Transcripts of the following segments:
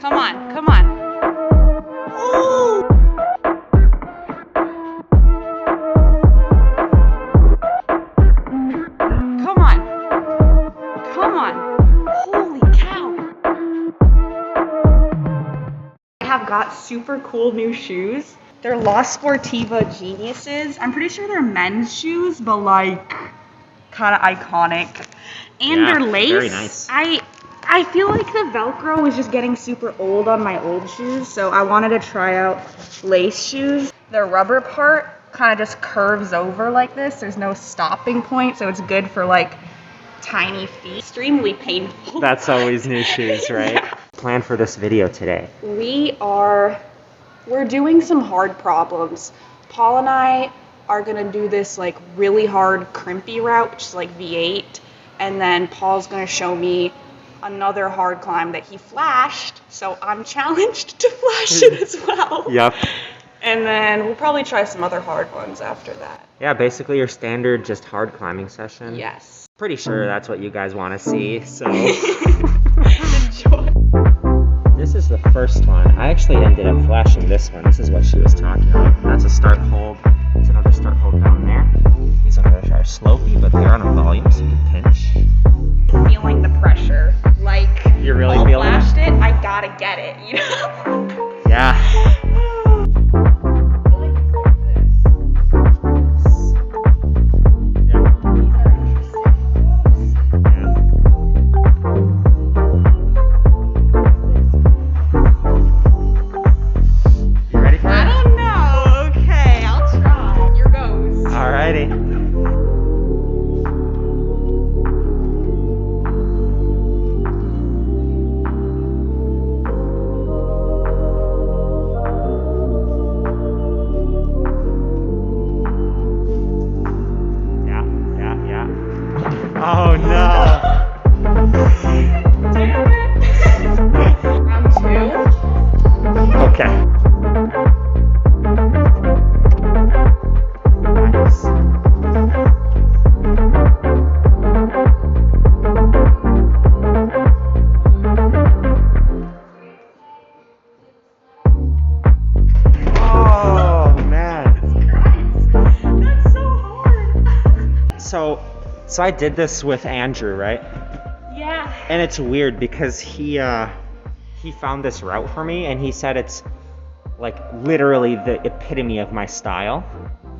Come on, come on. Ooh. Come on. Come on. Holy cow. I have got super cool new shoes. They're La Sportiva Geniuses. I'm pretty sure they're men's shoes, but like kind of iconic. And Yeah, they're lace. very nice. I feel like the Velcro is just getting super old on my old shoes, so I wanted to try out lace shoes. The rubber part kind of just curves over like this. There's no stopping point, so it's good for like tiny feet. Extremely painful. That's always new shoes, right? Yeah. Plan for this video today. We're doing some hard problems. Paul and I are gonna do this like really hard crimpy route, which is like V8, and then Paul's gonna show me another hard climb that he flashed, so I'm challenged to flash it as well. Yep. And then we'll probably try some other hard ones after that. Yeah, basically your standard just hard climbing session. Yes. Pretty sure that's what you guys want to see, so. Enjoy. This is the first one. I actually ended up flashing this one. This is what she was talking about. That's a start hold. It's another start hold down there. These ones are slopey, but they're on a volume, so you can pinch. Feeling the pressure. Like, You're really Paul feeling it? flashed it, I gotta get it, you know? Yeah. Oh no! Round two. Okay. Nice. Oh man. That's so hard. So I did this with Andrew, right? Yeah. And it's weird because he found this route for me and he said it's like literally the epitome of my style.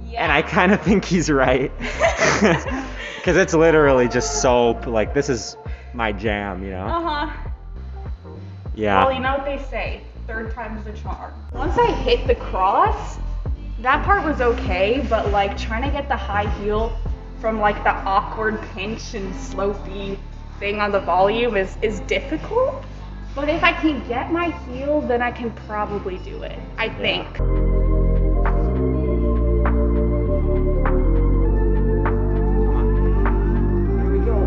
Yeah. And I kind of think he's right. Because it's literally just so, like, this is my jam, you know? Uh-huh. Yeah. Well, you know what they say, third time's the charm. Once I hit the cross, that part was okay, but like trying to get the high heel from like the awkward pinch and slopey thing on the volume is difficult. But if I can get my heel, then I can probably do it, I think. There we go.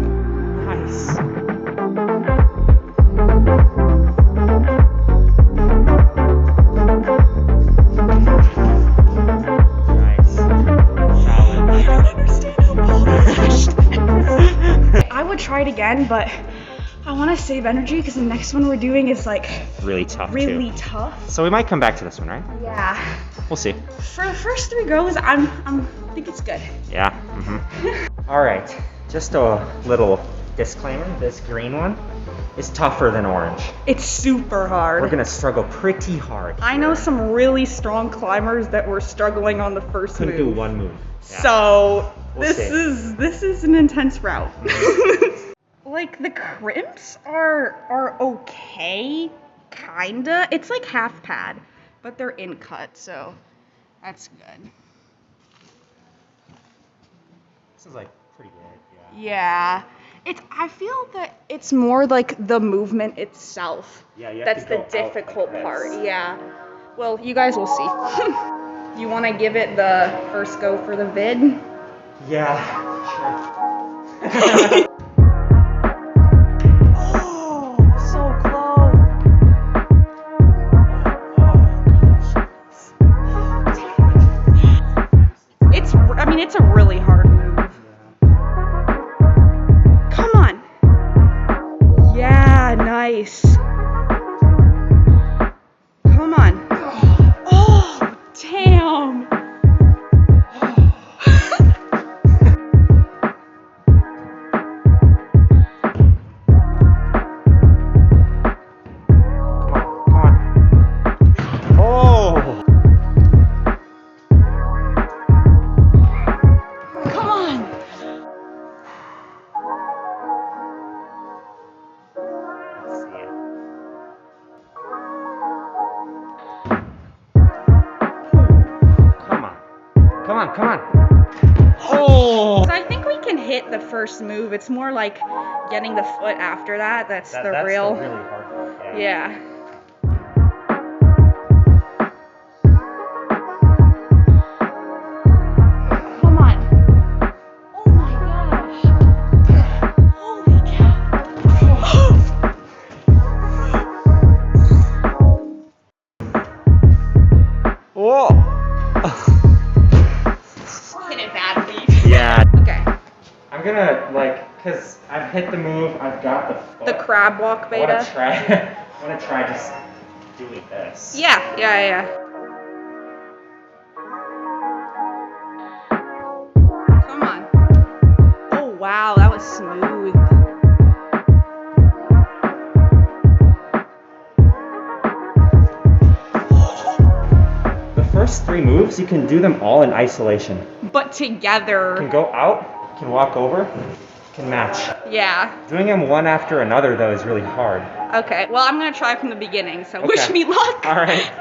Nice. I would try it again, but I want to save energy because the next one we're doing is like Really tough really too. tough. So we might come back to this one, right? Yeah. We'll see. For the first three goes, I think it's good. Yeah. Mm-hmm. All right. Just a little disclaimer. This green one is tougher than orange. It's super hard. We're gonna struggle pretty hard. I know some really strong climbers that were struggling on the first Couldn't move. do one move. Yeah. So We'll this is an intense route. Like the crimps are okay, kinda. It's like half pad, but they're in cut, so that's good. This is like pretty good. Yeah. I feel that it's more like the movement itself. Yeah, you have That's to the go out difficult like part. this. Yeah. Well, you guys will see. You want to give it the first go for the vid? Yeah, sure. Oh, so close. It's a really hard move. Come on. Yeah, nice. on, come on. Oh! So I think we can hit the first move. It's more like getting the foot after that. That's the real. That's the really hard part. Yeah. Come on. Oh my gosh. Holy cow. Oh! Hit it badly. Yeah. Okay. I'm gonna, cause I've hit the move, I've got the foot. The crab walk beta. I wanna try just doing this. Yeah. Come on. Oh wow, that was smooth. The first 3 moves, you can do them all in isolation. But together. You can go out, you can walk over, you can match. Yeah. Doing them one after another though is really hard. Okay, well I'm gonna try from the beginning, so wish me luck. All right.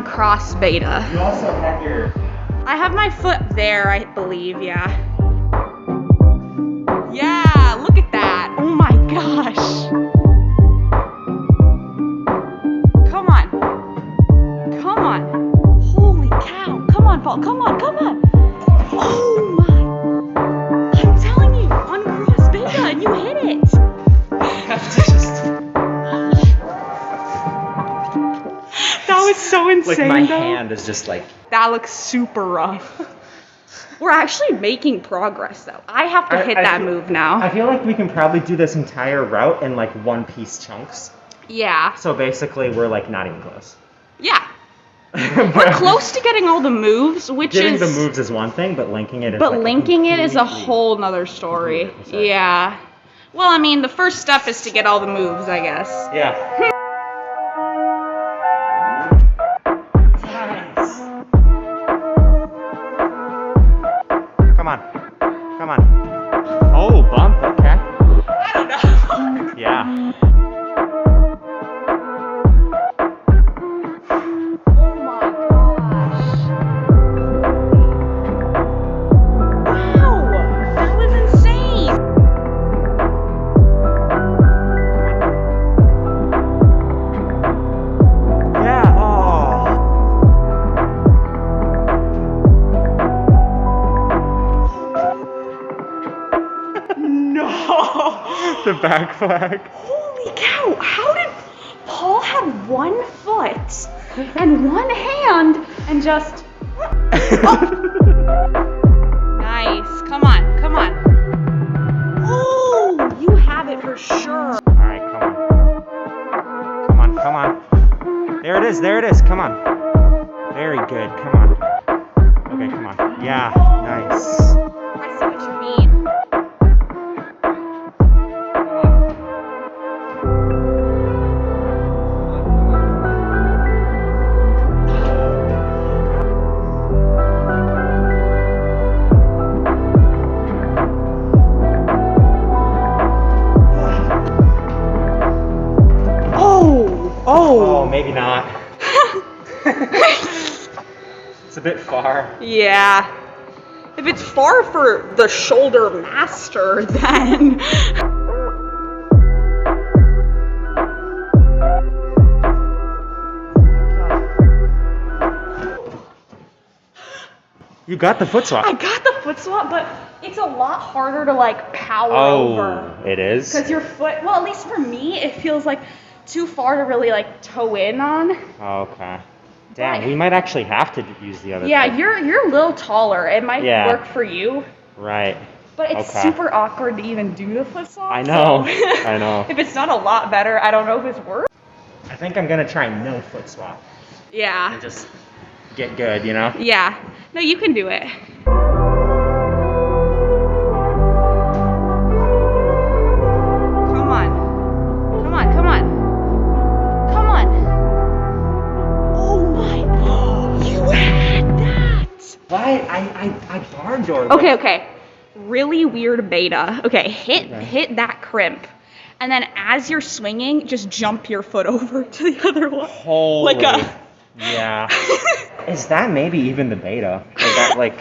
Cross beta. You also have your... I have my foot there, I believe, yeah. Yeah, look at that. Oh my gosh. Come on. Come on. Holy cow. Come on, Paul. Come on, come on. Oh my. I'm telling you, on cross beta, and you hit it. I have to just... That was so insane. Like my though. hand is just like... That looks super rough. We're actually making progress though. I have to hit that move now. I feel like we can probably do this entire route in like 1-piece chunks. Yeah. So basically we're like not even close. Yeah. We're close to getting all the moves, which getting the moves is one thing, but linking it is But like linking it is a whole nother story. Yeah. Well, I mean, the first step is to get all the moves, I guess. Yeah. Come on. Come on. Oh, bump. Okay. I don't know. Yeah. Oh my gosh. Wow. That was insane. Yeah. Oh. No. The back flag. Holy cow. How did Paul have 1 foot and 1 hand and just... Oh. Nice. Come on. Come on. Oh, you have it for sure. All right, come on. Come on, come on. There it is, there it is. Come on. Very good. Come on. Okay, come on. Yeah, nice. I see what you mean. Oh, maybe not. It's a bit far. Yeah. If it's far for the shoulder master, then. You got the foot swap. I got the foot swap, but it's a lot harder to like power over. Oh, it is? Because your foot, well, at least for me, it feels like too far to really like toe in on. Okay. Damn, But- we might actually have to use the other Yeah, foot. you're a little taller. It might Yeah. work for you, Right. but it's Okay. super awkward to even do the foot swap. I know. so- I know. If it's not a lot better, I don't know if it's worth. I think I'm gonna try no foot swap Yeah. and just get good, you know? Yeah. No, you can do it. Come on. Come on, come on. Come on. Oh my. You had that. Why? I barn door. Okay, okay. Really weird beta. Okay, hit that crimp. And then as you're swinging, just jump your foot over to the other one. Holy. Like a Yeah. Is that maybe even the beta? Or that like?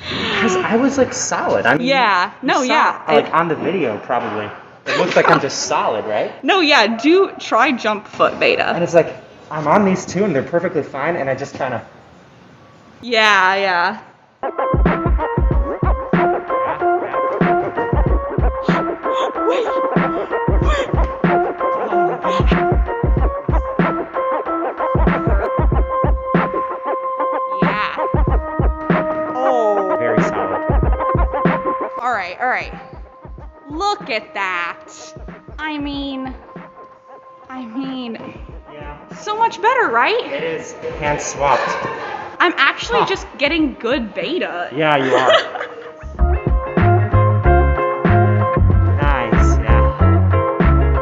Because I was like solid. I mean, Yeah. No, you saw, yeah. Like on the video, probably. It looks like I'm just solid, right? No, yeah, do try jump foot beta. And it's like I'm on these two and they're perfectly fine, and I just kind of. Yeah, yeah. Yeah. Oh. Very solid. All right. Look at that. I mean, Yeah. so much better, right? It is hand swapped. I'm actually Huh. just getting good beta. Yeah, you are. Nice. Yeah.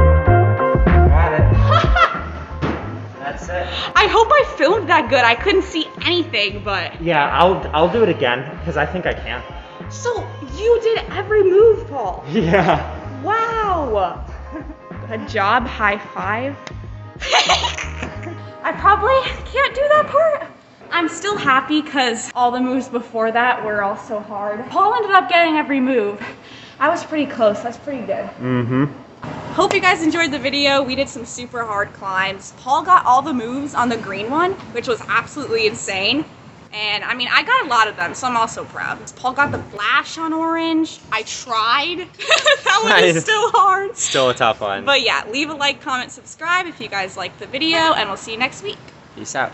Got it. That's it. I hope I filmed that good. I couldn't see anything, but. Yeah, I'll do it again because I think I can. So you did every move, Paul. Yeah. Wow. Good job. High five. I probably can't do that part. I'm still happy because all the moves before that were all so hard. Paul ended up getting every move. I was pretty close. That's pretty good. Mm-hmm. Hope you guys enjoyed the video. We did some super hard climbs. Paul got all the moves on the green one, which was absolutely insane. And I mean, I got a lot of them, so I'm also proud. Paul got the flash on orange. I tried. That one is still hard. Still a tough one. But yeah, leave a like, comment, subscribe if you guys liked the video, and we'll see you next week. Peace out.